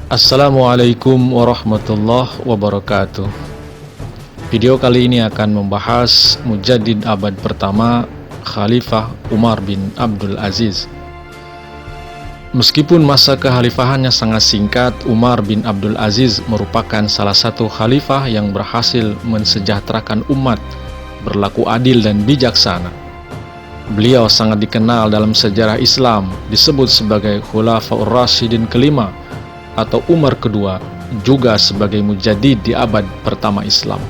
Assalamualaikum warahmatullahi wabarakatuh. Video kali ini akan membahas Mujaddid abad pertama Khalifah Umar bin Abdul Aziz. Meskipun masa kekhalifahannya sangat singkat, Umar bin Abdul Aziz merupakan salah satu khalifah yang berhasil mensejahterakan umat, berlaku adil dan bijaksana. Beliau sangat dikenal dalam sejarah Islam, disebut sebagai Khulafaur Rasyidin kelima atau Umar kedua, juga sebagai Mujaddid di abad pertama Islam.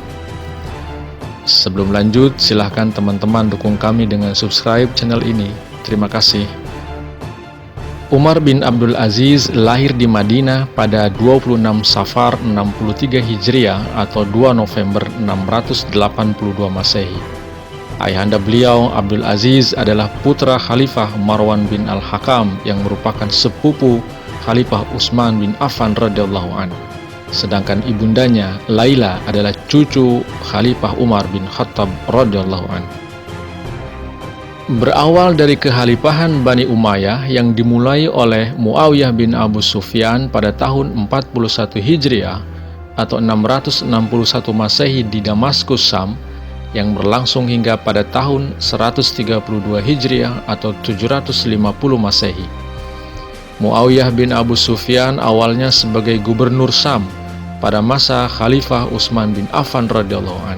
Sebelum lanjut, silahkan teman-teman dukung kami dengan subscribe channel ini. Terima kasih. Umar bin Abdul Aziz lahir di Madinah pada 26 Safar 63 Hijriah atau 2 November 682 Masehi. Ayahanda beliau, Abdul Aziz, adalah putra Khalifah Marwan bin Al-Hakam yang merupakan sepupu Khalifah Utsman bin Affan radhiyallahu an. Sedangkan ibundanya, Laila, adalah cucu Khalifah Umar bin Khattab radhiyallahu an. Berawal dari kekhalifahan Bani Umayyah yang dimulai oleh Muawiyah bin Abu Sufyan pada tahun 41 Hijriah atau 661 Masehi di Damaskus, Syam, yang berlangsung hingga pada tahun 132 Hijriah atau 750 Masehi. Muawiyah bin Abu Sufyan awalnya sebagai gubernur Syam pada masa Khalifah Utsman bin Affan radhiyallahu an.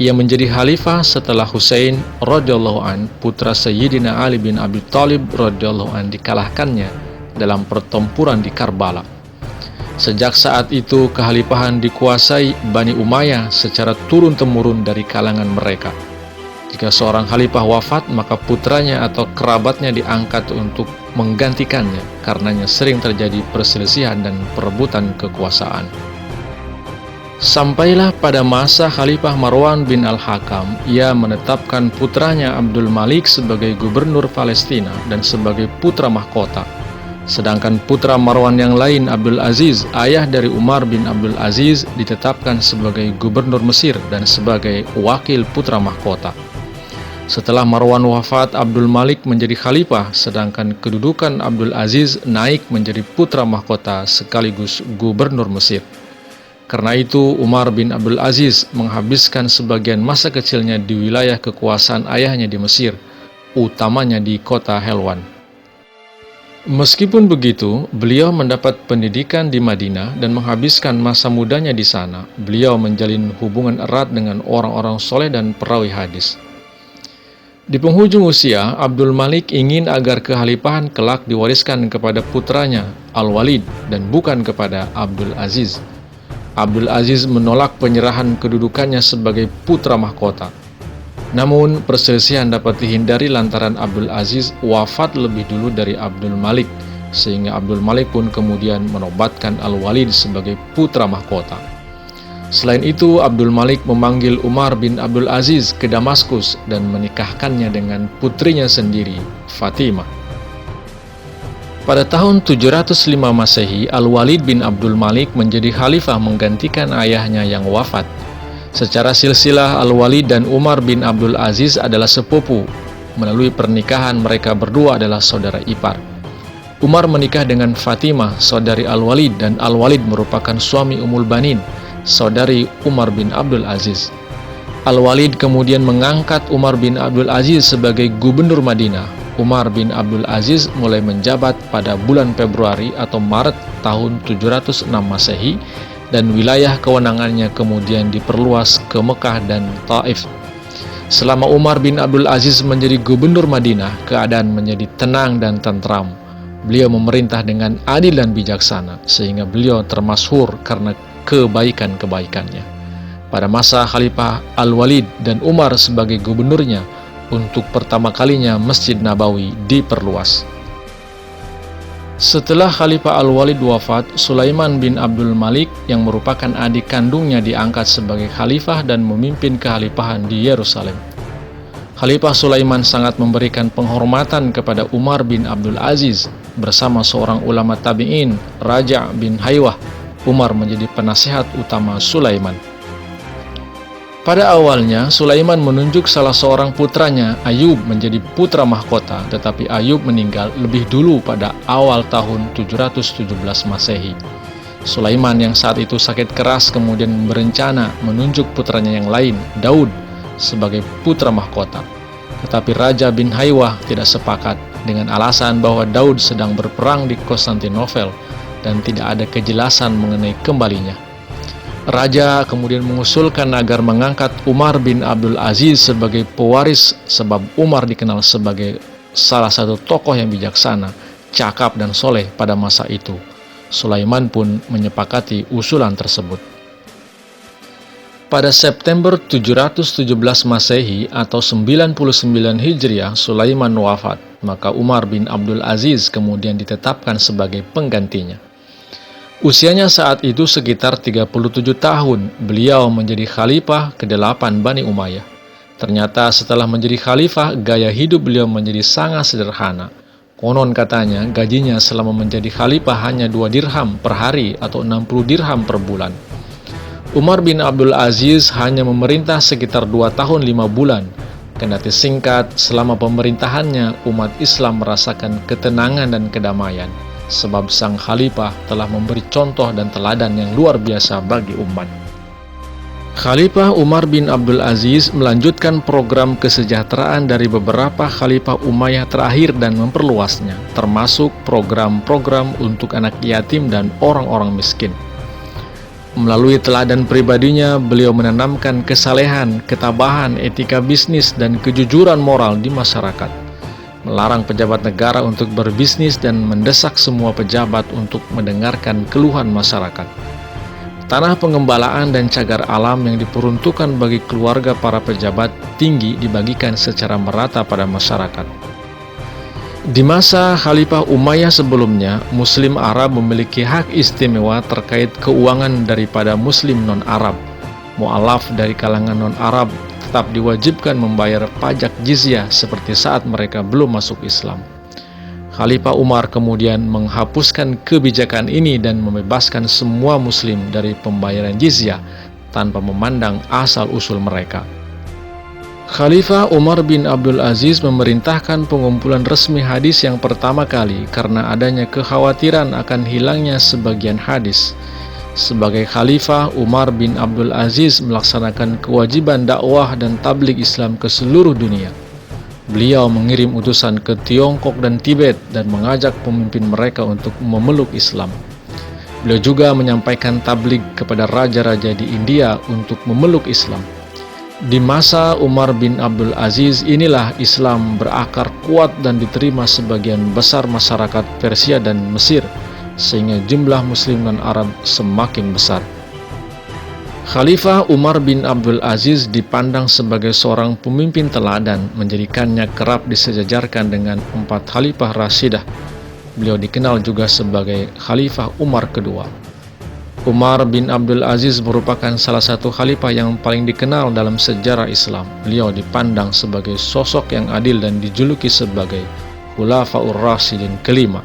Ia menjadi khalifah setelah Husain radhiyallahu an, putra Sayyidina Ali bin Abi Thalib radhiyallahu an, dikalahkannya dalam pertempuran di Karbala. Sejak saat itu kekhalifahan dikuasai Bani Umayyah secara turun-temurun dari kalangan mereka. Jika seorang khalifah wafat, maka putranya atau kerabatnya diangkat untuk menggantikannya, karenanya sering terjadi perselisihan dan perebutan kekuasaan. Sampailah pada masa Khalifah Marwan bin Al-Hakam, ia menetapkan putranya Abdul Malik sebagai gubernur Palestina dan sebagai putra mahkota. Sedangkan putra Marwan yang lain, Abdul Aziz, ayah dari Umar bin Abdul Aziz, ditetapkan sebagai gubernur Mesir dan sebagai wakil putra mahkota. Setelah Marwan wafat, Abdul Malik menjadi khalifah, sedangkan kedudukan Abdul Aziz naik menjadi putra mahkota sekaligus gubernur Mesir. Karena itu, Umar bin Abdul Aziz menghabiskan sebagian masa kecilnya di wilayah kekuasaan ayahnya di Mesir, utamanya di kota Helwan. Meskipun begitu, beliau mendapat pendidikan di Madinah dan menghabiskan masa mudanya di sana. Beliau menjalin hubungan erat dengan orang-orang soleh dan perawi hadis. Di penghujung usia, Abdul Malik ingin agar kekhalifahan kelak diwariskan kepada putranya, Al-Walid, dan bukan kepada Abdul Aziz. Abdul Aziz menolak penyerahan kedudukannya sebagai putra mahkota. Namun, perselisihan dapat dihindari lantaran Abdul Aziz wafat lebih dulu dari Abdul Malik, sehingga Abdul Malik pun kemudian menobatkan Al-Walid sebagai putra mahkota. Selain itu, Abdul Malik memanggil Umar bin Abdul Aziz ke Damaskus dan menikahkannya dengan putrinya sendiri, Fatimah. Pada tahun 705 Masehi, Al-Walid bin Abdul Malik menjadi khalifah menggantikan ayahnya yang wafat. Secara silsilah, Al-Walid dan Umar bin Abdul Aziz adalah sepupu. Melalui pernikahan, mereka berdua adalah saudara ipar. Umar menikah dengan Fatimah, saudari Al-Walid, dan Al-Walid merupakan suami Ummul Banin, saudari Umar bin Abdul Aziz. Al-Walid kemudian mengangkat Umar bin Abdul Aziz sebagai gubernur Madinah. Umar bin Abdul Aziz mulai menjabat pada bulan Februari atau Maret tahun 706 Masehi, dan wilayah kewenangannya kemudian diperluas ke Mekah dan Taif. Selama Umar bin Abdul Aziz menjadi gubernur Madinah, keadaan menjadi tenang dan tentram. Beliau memerintah dengan adil dan bijaksana, sehingga beliau termasyhur karena kebaikan-kebaikannya. Pada masa Khalifah Al-Walid dan Umar sebagai gubernurnya, untuk pertama kalinya Masjid Nabawi diperluas. Setelah Khalifah Al-Walid wafat, Sulaiman bin Abdul Malik yang merupakan adik kandungnya diangkat sebagai khalifah dan memimpin kekhalifahan di Yerusalem. Khalifah Sulaiman sangat memberikan penghormatan kepada Umar bin Abdul Aziz. Bersama seorang ulama tabi'in, Raja' bin Haywah, Umar menjadi penasehat utama Sulaiman. Pada awalnya, Sulaiman menunjuk salah seorang putranya, Ayub, menjadi putra mahkota, tetapi Ayub meninggal lebih dulu pada awal tahun 717 Masehi. Sulaiman yang saat itu sakit keras kemudian berencana menunjuk putranya yang lain, Daud, sebagai putra mahkota. Tetapi Raja bin Haywah tidak sepakat dengan alasan bahwa Daud sedang berperang di Konstantinopel dan tidak ada kejelasan mengenai kembalinya. Raja kemudian mengusulkan agar mengangkat Umar bin Abdul Aziz sebagai pewaris, sebab Umar dikenal sebagai salah satu tokoh yang bijaksana, cakap dan soleh pada masa itu. Sulaiman pun menyepakati usulan tersebut. Pada September 717 Masehi atau 99 Hijriah, Sulaiman wafat, maka Umar bin Abdul Aziz kemudian ditetapkan sebagai penggantinya. Usianya saat itu sekitar 37 tahun, beliau menjadi khalifah ke-8 Bani Umayyah. Ternyata setelah menjadi khalifah, gaya hidup beliau menjadi sangat sederhana. Konon katanya, gajinya selama menjadi khalifah hanya 2 dirham per hari atau 60 dirham per bulan. Umar bin Abdul Aziz hanya memerintah sekitar 2 tahun 5 bulan. Kendati singkat, selama pemerintahannya, umat Islam merasakan ketenangan dan kedamaian, sebab sang khalifah telah memberi contoh dan teladan yang luar biasa bagi umat. Khalifah Umar bin Abdul Aziz melanjutkan program kesejahteraan dari beberapa khalifah Umayyah terakhir dan memperluasnya, termasuk program-program untuk anak yatim dan orang-orang miskin. Melalui teladan pribadinya, beliau menanamkan kesalehan, ketabahan, etika bisnis, dan kejujuran moral di masyarakat. Melarang pejabat negara untuk berbisnis dan mendesak semua pejabat untuk mendengarkan keluhan masyarakat. Tanah pengembalaan dan cagar alam yang diperuntukkan bagi keluarga para pejabat tinggi dibagikan secara merata pada masyarakat. Di masa Khalifah Umayyah sebelumnya, Muslim Arab memiliki hak istimewa terkait keuangan daripada Muslim non-Arab. Mu'alaf dari kalangan non-Arab tetap diwajibkan membayar pajak jizyah seperti saat mereka belum masuk Islam. Khalifah Umar kemudian menghapuskan kebijakan ini dan membebaskan semua Muslim dari pembayaran jizyah tanpa memandang asal-usul mereka. Khalifah Umar bin Abdul Aziz memerintahkan pengumpulan resmi hadis yang pertama kali karena adanya kekhawatiran akan hilangnya sebagian hadis. Sebagai khalifah, Umar bin Abdul Aziz melaksanakan kewajiban dakwah dan tabligh Islam ke seluruh dunia. Beliau mengirim utusan ke Tiongkok dan Tibet dan mengajak pemimpin mereka untuk memeluk Islam. Beliau juga menyampaikan tabligh kepada raja-raja di India untuk memeluk Islam. Di masa Umar bin Abdul Aziz inilah Islam berakar kuat dan diterima sebagian besar masyarakat Persia dan Mesir, sehingga jumlah Muslim non-Arab semakin besar. Khalifah Umar bin Abdul Aziz dipandang sebagai seorang pemimpin teladan, menjadikannya kerap disejajarkan dengan 4 Khalifah Rashidah. Beliau dikenal juga sebagai Khalifah Umar kedua. Umar bin Abdul Aziz merupakan salah satu khalifah yang paling dikenal dalam sejarah Islam. Beliau dipandang sebagai sosok yang adil dan dijuluki sebagai Khulafaur Rasyidin kelima.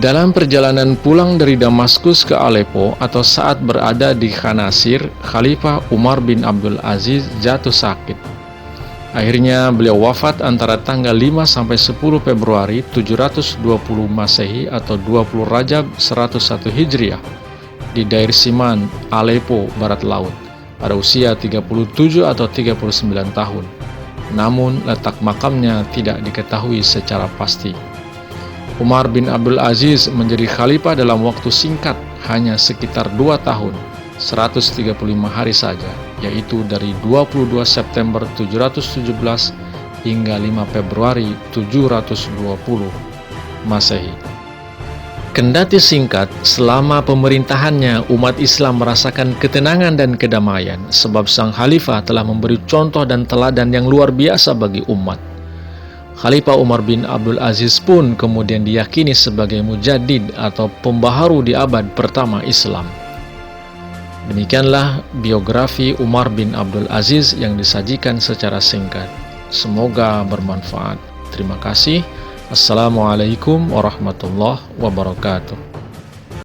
Dalam perjalanan pulang dari Damaskus ke Aleppo atau saat berada di Khan Asir, Khalifah Umar bin Abdul Aziz jatuh sakit. Akhirnya beliau wafat antara tanggal 5 sampai 10 Februari 720 Masehi atau 20 Rajab 101 Hijriah di Dair Siman, Aleppo, Barat Laut, pada usia 37 atau 39 tahun. Namun letak makamnya tidak diketahui secara pasti. Umar bin Abdul Aziz menjadi khalifah dalam waktu singkat, hanya sekitar 2 tahun, 135 hari saja, yaitu dari 22 September 717 hingga 5 Februari 720 Masehi. Kendati singkat, selama pemerintahannya umat Islam merasakan ketenangan dan kedamaian, sebab sang khalifah telah memberi contoh dan teladan yang luar biasa bagi umat. Khalifah Umar bin Abdul Aziz pun kemudian diyakini sebagai mujaddid atau pembaharu di abad pertama Islam. Demikianlah biografi Umar bin Abdul Aziz yang disajikan secara singkat. Semoga bermanfaat. Terima kasih. Assalamualaikum warahmatullahi wabarakatuh.